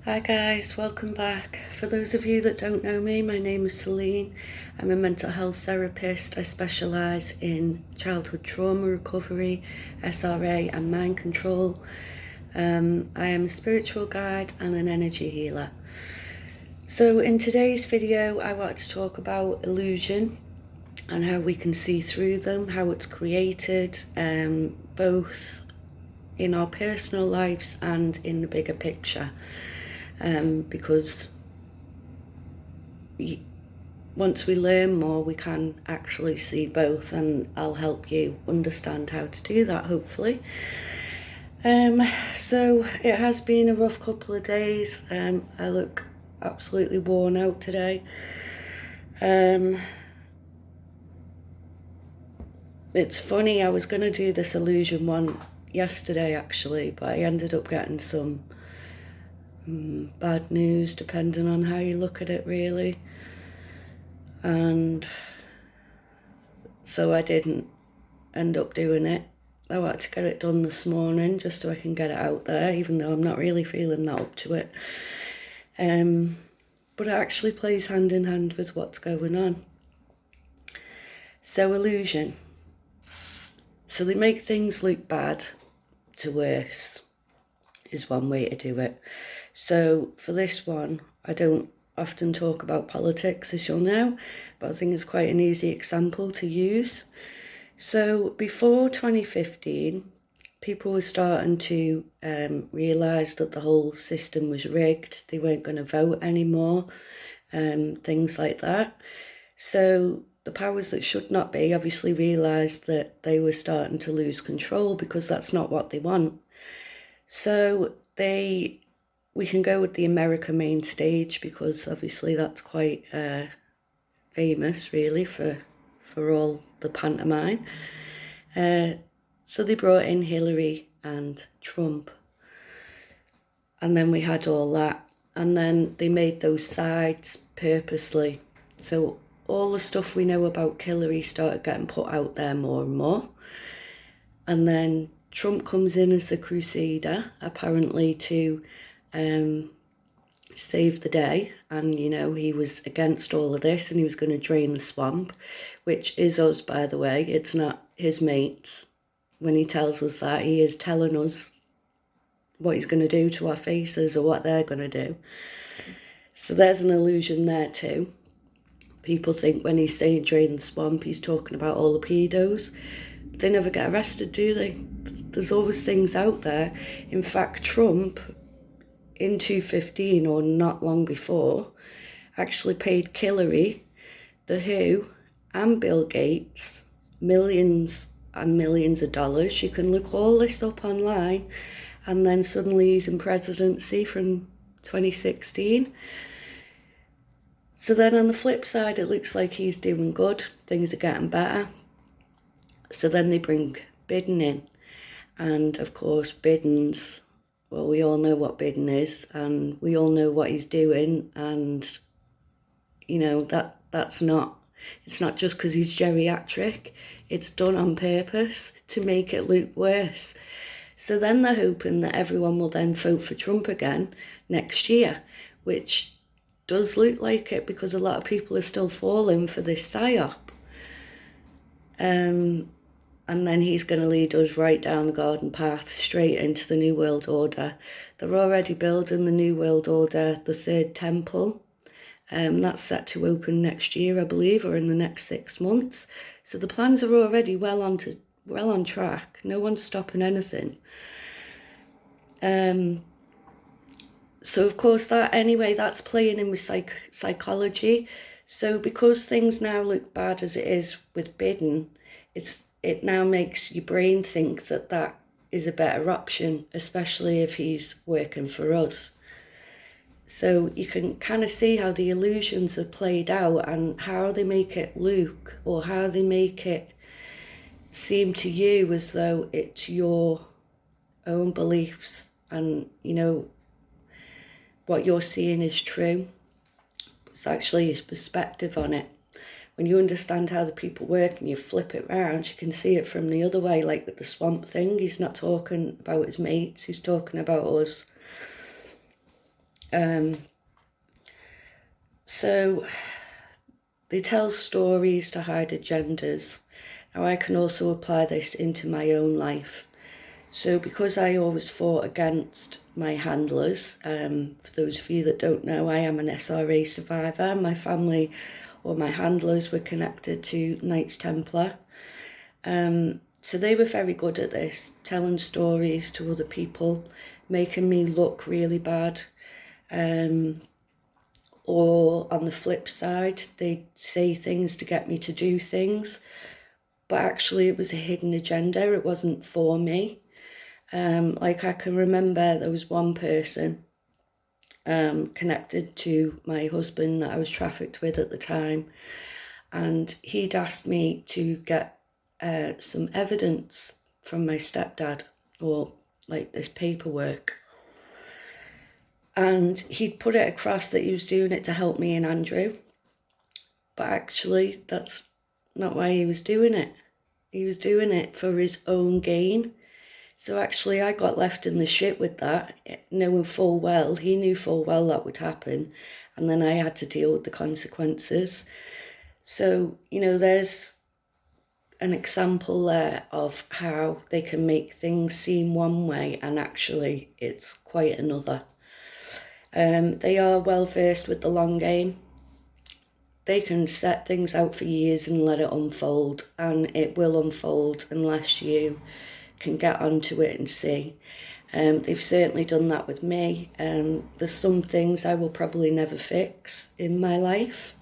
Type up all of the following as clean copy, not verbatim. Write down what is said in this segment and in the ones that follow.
Hi guys, welcome back. For those of you that don't know me, my name is Celine. I'm a mental health therapist. I specialise in childhood trauma recovery, SRA and mind control. I am a spiritual guide and an energy healer. So in today's video, I want to talk about illusion and how we can see through them, how it's created, both in our personal lives and in the bigger picture. Because once we learn more, we can actually see both, and I'll help you understand how to do that, hopefully. So it has been a rough couple of days. I look absolutely worn out today. It's funny, I was going to do this illusion one yesterday actually, but I ended up getting some bad news, depending on how you look at it, really. And so I didn't end up doing it. I wanted to get it done this morning just so I can get it out there, even though I'm not really feeling that up to it. But it actually plays hand in hand with what's going on. So illusion. So they make things look bad to worse is one way to do it. So for this one, I don't often talk about politics, as you'll know, but I think it's quite an easy example to use. So before 2015, people were starting to realise that the whole system was rigged. They weren't going to vote anymore, things like that. So the powers that should not be obviously realised that they were starting to lose control, because that's not what they want. So we can go with the America main stage, because obviously that's quite famous, really, for all the pantomime. So they brought in Hillary and Trump, and then we had all that, and then they made those sides purposely. So all the stuff we know about Hillary started getting put out there more and more, and then Trump comes in as the crusader, apparently to save the day. And, you know, he was against all of this and he was going to drain the swamp, which is us, by the way. It's not his mates. When he tells us that, he is telling us what he's going to do to our faces or what they're going to do. So there's an illusion there too. People think when he's saying drain the swamp, he's talking about all the pedos. They never get arrested, do they? There's always things out there. In fact, Trump, in 2015 or not long before, actually paid Hillary, The Who, and Bill Gates millions and millions of dollars. You can look all this up online, and then suddenly he's in presidency from 2016. So then on the flip side, it looks like he's doing good. Things are getting better. So then they bring Biden in. And of course, Biden's, well, we all know what Biden is, and we all know what he's doing. And, you know, it's not just because he's geriatric. It's done on purpose to make it look worse. So then they're hoping that everyone will then vote for Trump again next year, which does look like it, because a lot of people are still falling for this psyop. And then he's going to lead us right down the garden path, straight into the New World Order. They're already building the New World Order, the third temple. That's set to open next year, I believe, or in the next 6 months. So the plans are already well on track. No one's stopping anything. So of course that's playing in with psychology. So because things now look bad as it is with Biden, it now makes your brain think that is a better option, especially if he's working for us. So you can kind of see how the illusions are played out, and how they make it look, or how they make it seem to you as though it's your own beliefs, and, you know, what you're seeing is true. It's actually his perspective on it. When you understand how the people work and you flip it around, you can see it from the other way, like with the swamp thing. He's not talking about his mates, he's talking about us. So they tell stories to hide agendas. Now I can also apply this into my own life. So because I always fought against my handlers, for those of you that don't know, I am an SRA survivor. My family or my handlers were connected to Knights Templar. So they were very good at this, telling stories to other people, making me look really bad. Or on the flip side, they'd say things to get me to do things, but actually it was a hidden agenda. It wasn't for me. Like I can remember there was one person connected to my husband that I was trafficked with at the time, and he'd asked me to get some evidence from my stepdad, or like this paperwork, and he'd put it across that he was doing it to help me and Andrew, but actually that's not why he was doing it. He was doing it for his own gain. So actually I got left in the shit with that, knowing full well, he knew full well that would happen, and then I had to deal with the consequences. So, you know, there's an example there of how they can make things seem one way and actually it's quite another. They are well versed with the long game. They can set things out for years and let it unfold, and it will unfold unless you can get onto it and see. They've certainly done that with me. There's some things I will probably never fix in my life.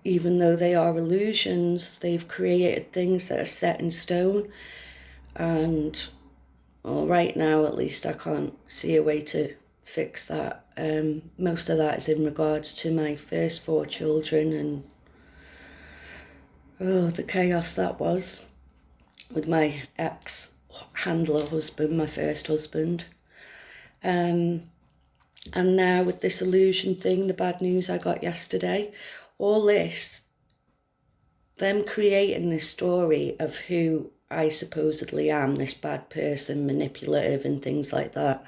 Even though they are illusions, they've created things that are set in stone. And well, right now, at least, I can't see a way to fix that. Most of that is in regards to my first 4 children and the chaos that was with my ex-handler husband, my first husband. And now with this illusion thing, the bad news I got yesterday, all this, them creating this story of who I supposedly am, this bad person, manipulative and things like that.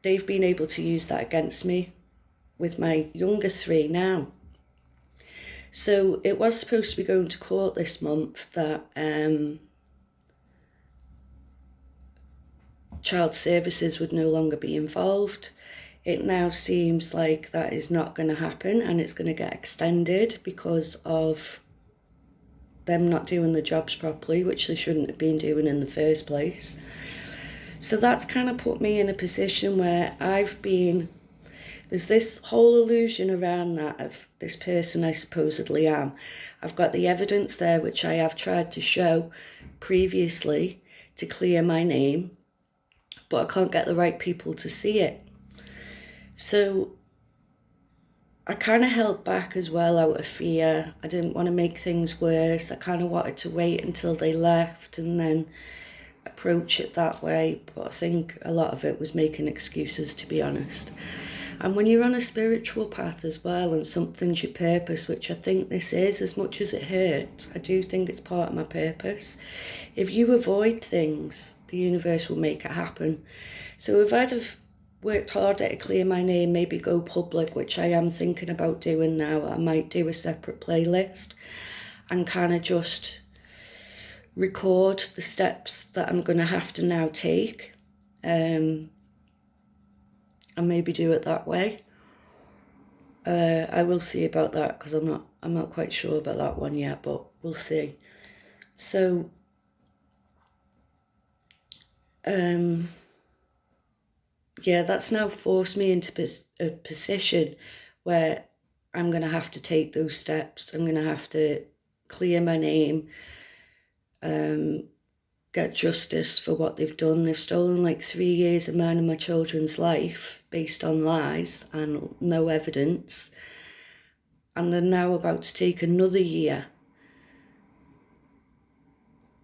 They've been able to use that against me with my younger 3 now. So it was supposed to be going to court this month that child services would no longer be involved. It now seems like that is not going to happen, and it's going to get extended because of them not doing the jobs properly, which they shouldn't have been doing in the first place. So that's kind of put me in a position where there's this whole illusion around that of this person I supposedly am. I've got the evidence there, which I have tried to show previously to clear my name, but I can't get the right people to see it. So I kind of held back as well out of fear. I didn't want to make things worse. I kind of wanted to wait until they left and then approach it that way, but I think a lot of it was making excuses, to be honest. And when you're on a spiritual path as well and something's your purpose, which I think this is, as much as it hurts, I do think it's part of my purpose. If you avoid things, the universe will make it happen. So if I'd have worked harder to clear my name, maybe go public, which I am thinking about doing now, I might do a separate playlist and kind of just record the steps that I'm going to have to now take, and maybe do it that way. I will see about that, because I'm not quite sure about that one yet, but we'll see. So yeah, that's now forced me into a position where I'm going to have to take those steps. I'm going to have to clear my name, get justice for what they've done. They've stolen like 3 years of mine and my children's life based on lies and no evidence. And they're now about to take another year.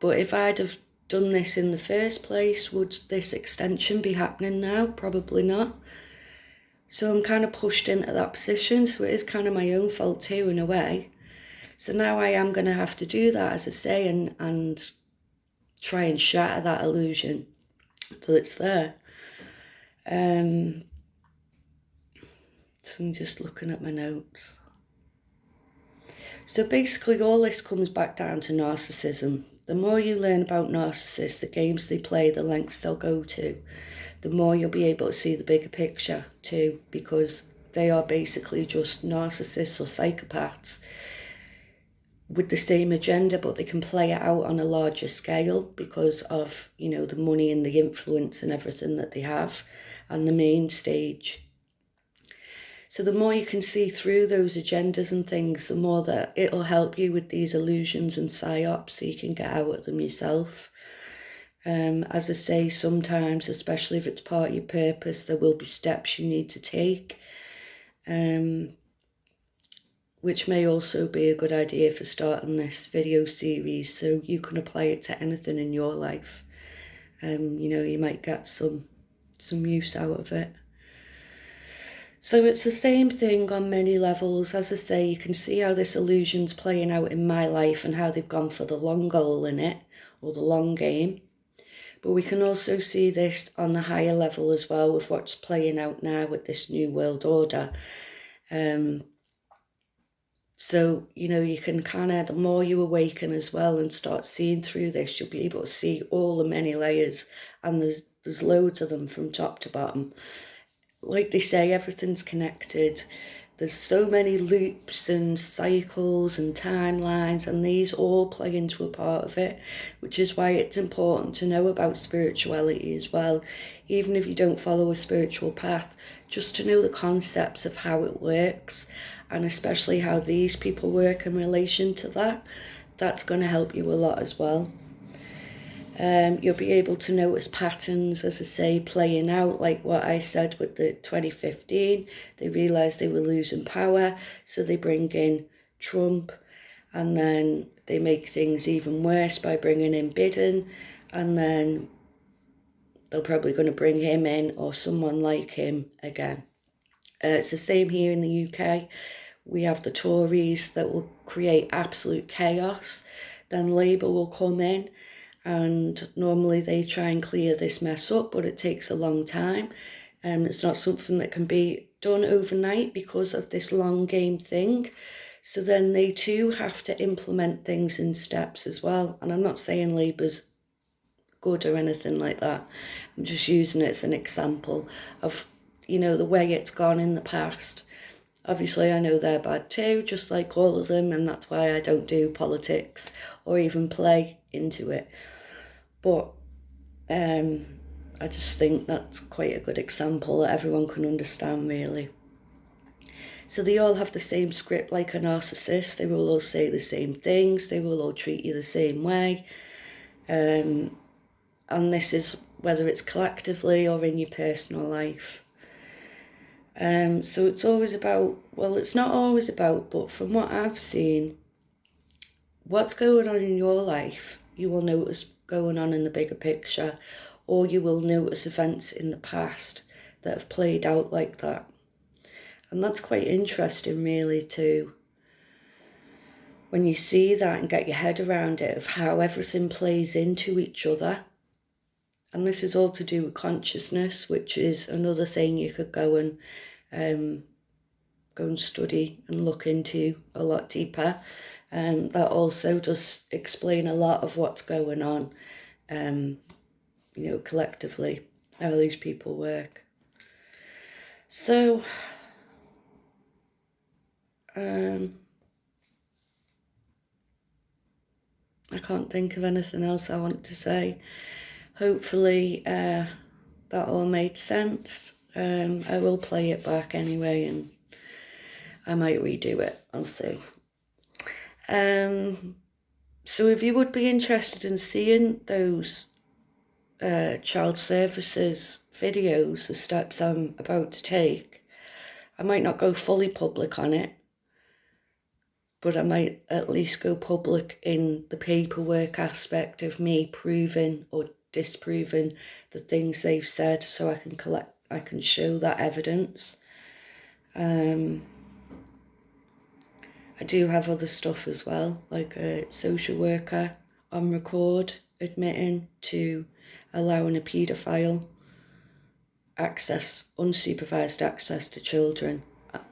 But if I'd have done this in the first place, would this extension be happening now? Probably not. So I'm kind of pushed into that position. So it is kind of my own fault too, in a way. So now I am going to have to do that, as I say, and try and shatter that illusion that it's there. So I'm just looking at my notes. So basically all this comes back down to narcissism. The more you learn about narcissists, the games they play, the lengths they'll go to, the more you'll be able to see the bigger picture too, because they are basically just narcissists or psychopaths with the same agenda, but they can play it out on a larger scale because of, you know, the money and the influence and everything that they have on the main stage. So the more you can see through those agendas and things, the more that it'll help you with these illusions and psyops so you can get out of them yourself. As I say, sometimes, especially if it's part of your purpose, there will be steps you need to take, which may also be a good idea for starting this video series so you can apply it to anything in your life. You know, you might get some use out of it. So it's the same thing on many levels. As I say, you can see how this illusion's playing out in my life and how they've gone for the long goal in it, or the long game. But we can also see this on the higher level as well with what's playing out now with this new world order. So, you know, you can kind of, the more you awaken as well and start seeing through this, you'll be able to see all the many layers, and there's loads of them from top to bottom. Like they say, everything's connected. There's so many loops and cycles and timelines, and these all play into a part of it, which is why it's important to know about spirituality as well. Even if you don't follow a spiritual path, just to know the concepts of how it works, and especially how these people work in relation to that. That's going to help you a lot as well. You'll be able to notice patterns, as I say, playing out, like what I said with the 2015. They realised they were losing power, so they bring in Trump, and then they make things even worse by bringing in Biden, and then they're probably going to bring him in or someone like him again. It's the same here in the UK. We have the Tories that will create absolute chaos. Then Labour will come in, and normally they try and clear this mess up, but it takes a long time. It's not something that can be done overnight because of this long game thing. So then they too have to implement things in steps as well. And I'm not saying Labour's good or anything like that. I'm just using it as an example of, you know, the way it's gone in the past. Obviously, I know they're bad too, just like all of them, and that's why I don't do politics or even play into it. But I just think that's quite a good example that everyone can understand, really. So they all have the same script like a narcissist. They will all say the same things. They will all treat you the same way. And this is whether it's collectively or in your personal life. So it's always about, well, it's not always about, but from what I've seen, what's going on in your life, you will notice going on in the bigger picture, or you will notice events in the past that have played out like that. And that's quite interesting, really, too, when you see that and get your head around it, of how everything plays into each other. And this is all to do with consciousness, which is another thing you could go and study and look into a lot deeper. That also does explain a lot of what's going on, you know, collectively, how these people work. So, I can't think of anything else I want to say. Hopefully that all made sense. I will play it back anyway, and I might redo it. I'll see. So if you would be interested in seeing those child services videos, the steps I'm about to take, I might not go fully public on it, but I might at least go public in the paperwork aspect of me proving or disproving the things they've said, so I can show that evidence. I do have other stuff as well, like a social worker on record admitting to allowing a paedophile access, unsupervised access to children.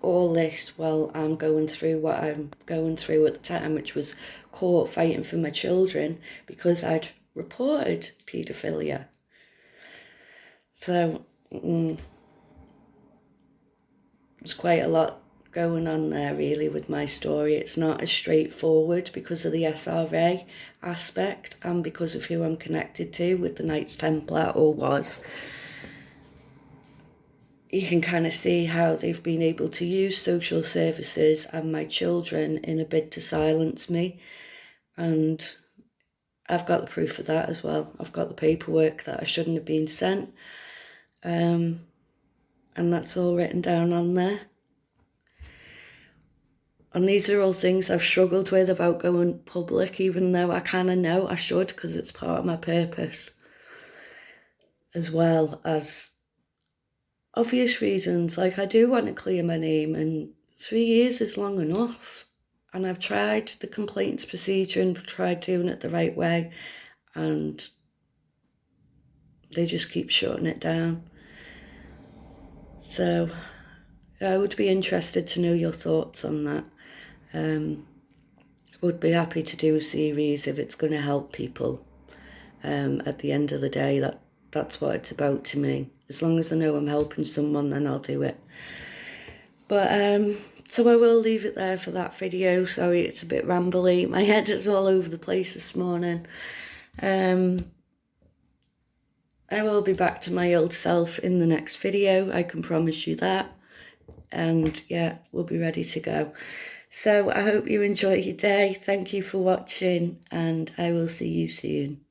All this while I'm going through what I'm going through at the time, which was court fighting for my children because I'd reported paedophilia. So there's quite a lot going on there really with my story. It's not as straightforward because of the SRA aspect and because of who I'm connected to with the Knights Templar, or was. You can kind of see how they've been able to use social services and my children in a bid to silence me. And I've got the proof of that as well. I've got the paperwork that I shouldn't have been sent. And that's all written down on there. And these are all things I've struggled with about going public, even though I kind of know I should because it's part of my purpose. As well as obvious reasons, like I do want to clear my name, and 3 years is long enough. And I've tried the complaints procedure and tried doing it the right way, and they just keep shutting it down. So I would be interested to know your thoughts on that. I would be happy to do a series if it's going to help people. At the end of the day, that's what it's about to me. As long as I know I'm helping someone, then I'll do it. But so I will leave it there for that video. Sorry, it's a bit rambly. My head is all over the place this morning. I will be back to my old self in the next video. I can promise you that. And yeah, we'll be ready to go. So I hope you enjoy your day. Thank you for watching, and I will see you soon.